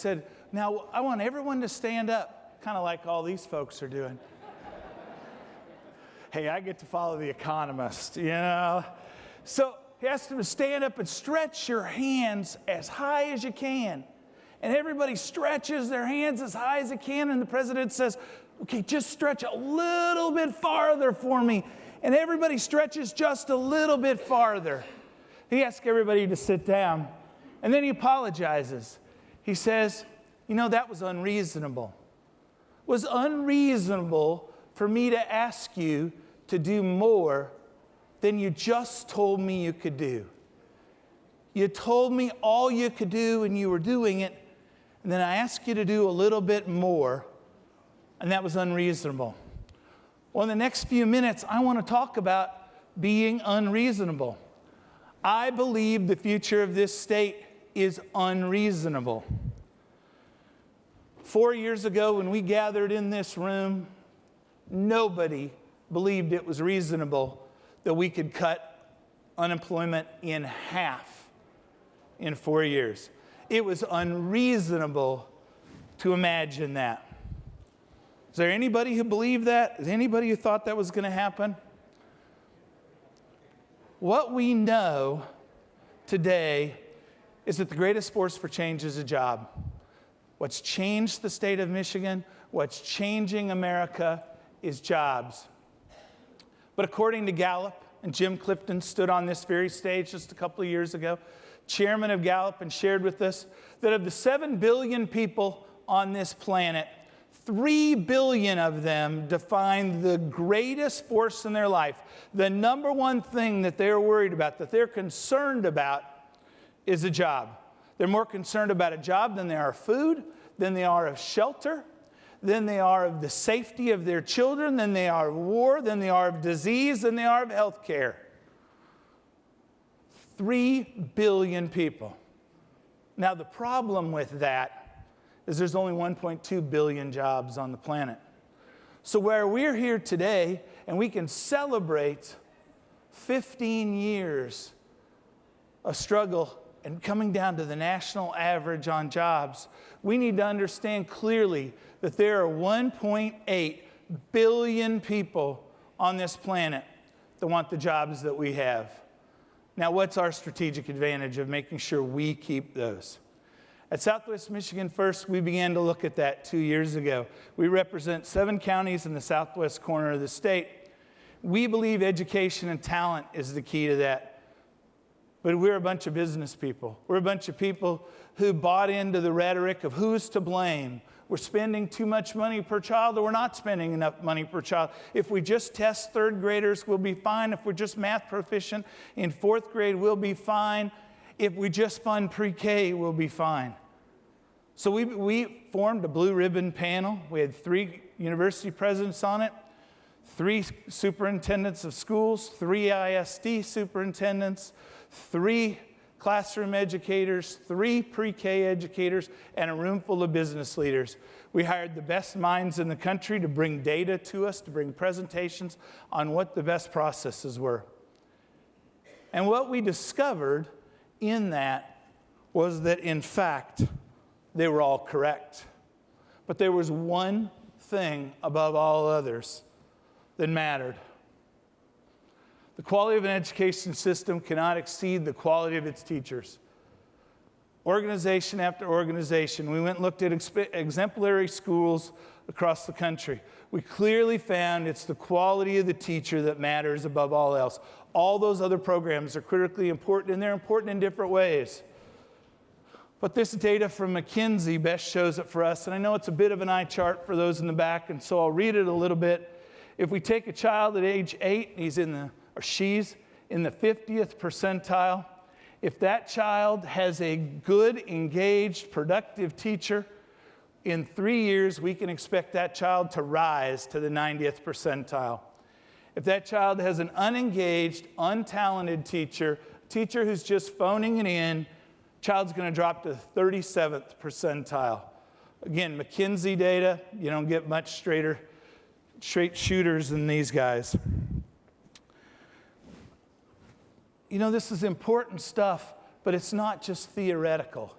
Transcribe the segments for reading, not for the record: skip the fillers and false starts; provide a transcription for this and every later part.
said, now I want everyone to stand up, kind of like all these folks are doing. Hey, I get to follow The Economist, you know. So he asked them to stand up and stretch your hands as high as you can. And everybody stretches their hands as high as they can, and the president says, okay, just stretch a little bit farther for me. And everybody stretches just a little bit farther. He asks everybody to sit down, and then he apologizes. He says, you know, that was unreasonable. It was unreasonable for me to ask you to do more than you just told me you could do. You told me all you could do, and you were doing it, and then I asked you to do a little bit more, and that was unreasonable. Well, in the next few minutes, I want to talk about being unreasonable. I believe the future of this state is unreasonable. 4 years ago, when we gathered in this room, nobody believed it was reasonable that we could cut unemployment in half in 4 years. It was unreasonable to imagine that. Is there anybody who believed that? Is there anybody who thought that was going to happen? What we know today is that the greatest force for change is a job. What's changed the state of Michigan, what's changing America is jobs. But according to Gallup, and Jim Clifton stood on this very stage just a couple of years ago, chairman of Gallup, and shared with us that of the 7 billion people on this planet, 3 billion of them define the greatest force in their life. The number one thing that they're worried about, that they're concerned about, is a job. They're more concerned about a job than they are food, than they are of shelter, than they are of the safety of their children, than they are of war, than they are of disease, than they are of health care. 3 billion people. Now, the problem with that is there's only 1.2 billion jobs on the planet. So where we're here today, and we can celebrate 15 years of struggle and coming down to the national average on jobs, we need to understand clearly that there are 1.8 billion people on this planet that want the jobs that we have. Now, what's our strategic advantage of making sure we keep those? At Southwest Michigan First, we began to look at that 2 years ago. We represent 7 counties in the southwest corner of the state. We believe education and talent is the key to that. But we're a bunch of business people. We're a bunch of people who bought into the rhetoric of who's to blame. We're spending too much money per child, or we're not spending enough money per child. If we just test 3rd graders, we'll be fine. If we're just math proficient in 4th grade, we'll be fine. If we just fund pre-K, we'll be fine. So we formed a blue ribbon panel. We had 3 university presidents on it, 3 superintendents of schools, 3 ISD superintendents, 3 classroom educators, 3 pre-K educators, and a room full of business leaders. We hired the best minds in the country to bring data to us, to bring presentations on what the best processes were. And what we discovered in that was that, in fact, they were all correct. But there was one thing above all others that mattered. The quality of an education system cannot exceed the quality of its teachers. Organization after organization, we went and looked at exemplary schools across the country. We clearly found it's the quality of the teacher that matters above all else. All those other programs are critically important, and they're important in different ways. But this data from McKinsey best shows it for us, and I know it's a bit of an eye chart for those in the back, and so I'll read it a little bit. If we take a child at age 8, she's in the 50th percentile. If that child has a good, engaged, productive teacher, in 3 years, we can expect that child to rise to the 90th percentile. If that child has an unengaged, untalented teacher, a teacher who's just phoning it in, child's going to drop to the 37th percentile. Again, McKinsey data, you don't get much straight shooters than these guys. You know, this is important stuff, but it's not just theoretical.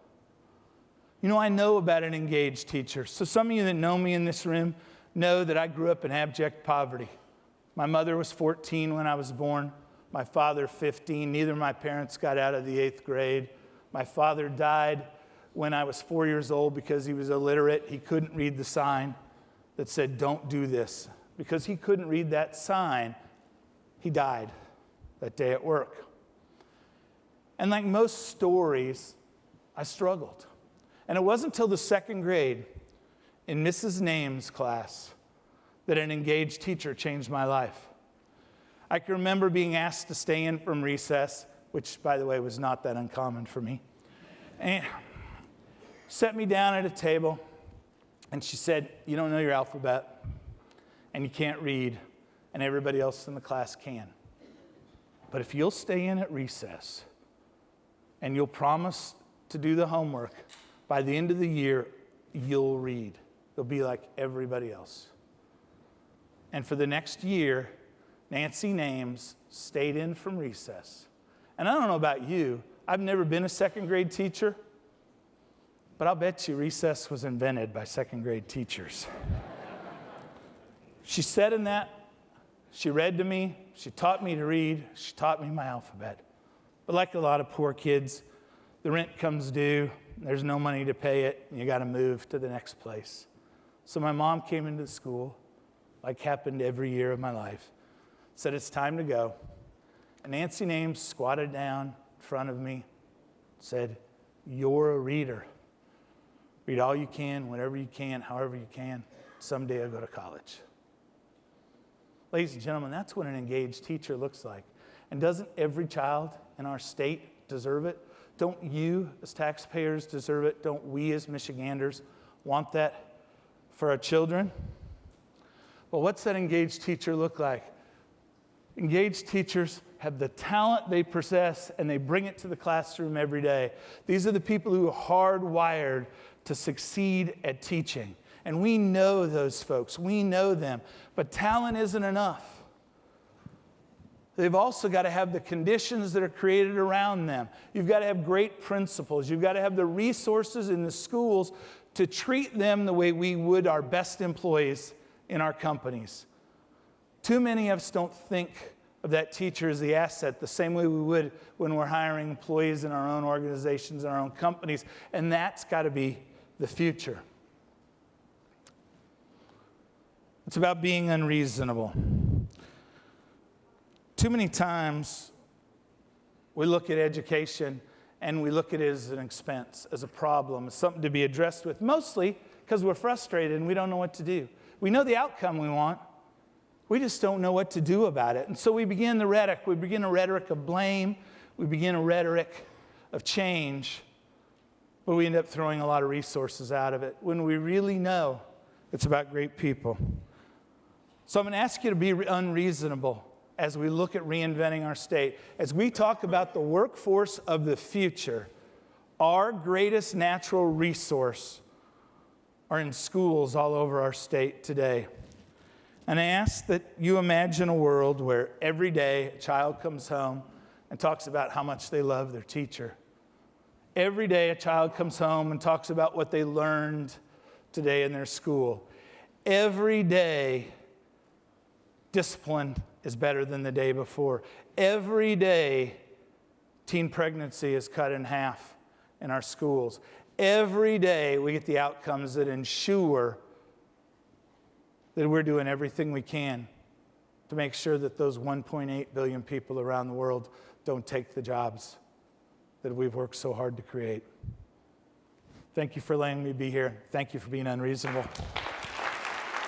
You know, I know about an engaged teacher. So some of you that know me in this room know that I grew up in abject poverty. My mother was 14 when I was born. My father, 15. Neither of my parents got out of the 8th grade. My father died when I was 4 years old because he was illiterate. He couldn't read the sign that said, "Don't do this." Because he couldn't read that sign, he died that day at work. And like most stories, I struggled. And it wasn't until the 2nd grade in Mrs. Name's class that an engaged teacher changed my life. I can remember being asked to stay in from recess, which, by the way, was not that uncommon for me. And set me down at a table, and she said, "You don't know your alphabet, and you can't read, and everybody else in the class can. But if you'll stay in at recess, and you'll promise to do the homework, by the end of the year, you'll read. You'll be like everybody else." And for the next year, Nancy Names stayed in from recess. And I don't know about you, I've never been a 2nd grade teacher, but I'll bet you recess was invented by 2nd grade teachers. She sat in that, she read to me, she taught me to read, she taught me my alphabet. But like a lot of poor kids, the rent comes due, there's no money to pay it, and you got to move to the next place. So my mom came into the school, like happened every year of my life, said, "It's time to go." And Nancy Names squatted down in front of me, said, "You're a reader. Read all you can, whenever you can, however you can. Someday I'll go to college." Ladies and gentlemen, that's what an engaged teacher looks like. And doesn't every child in our state deserve it? Don't you as taxpayers deserve it? Don't we as Michiganders want that for our children? Well, what's that engaged teacher look like? Engaged teachers have the talent they possess, and they bring it to the classroom every day. These are the people who are hardwired to succeed at teaching. And we know those folks. We know them. But talent isn't enough. They've also got to have the conditions that are created around them. You've got to have great principals. You've got to have the resources in the schools to treat them the way we would our best employees in our companies. Too many of us don't think of that teacher as the asset the same way we would when we're hiring employees in our own organizations and our own companies, and that's got to be the future. It's about being unreasonable. Too many times we look at education and we look at it as an expense, as a problem, as something to be addressed with, mostly because we're frustrated and we don't know what to do. We know the outcome we want. We just don't know what to do about it. And so we begin the rhetoric. We begin a rhetoric of blame. We begin a rhetoric of change. But we end up throwing a lot of resources out of it when we really know it's about great people. So I'm going to ask you to be unreasonable as we look at reinventing our state. As we talk about the workforce of the future, our greatest natural resource are in schools all over our state today. And I ask that you imagine a world where every day a child comes home and talks about how much they love their teacher. Every day a child comes home and talks about what they learned today in their school. Every day, discipline is better than the day before. Every day, teen pregnancy is cut in half in our schools. Every day, we get the outcomes that ensure that we're doing everything we can to make sure that those 1.8 billion people around the world don't take the jobs that we've worked so hard to create. Thank you for letting me be here. Thank you for being unreasonable.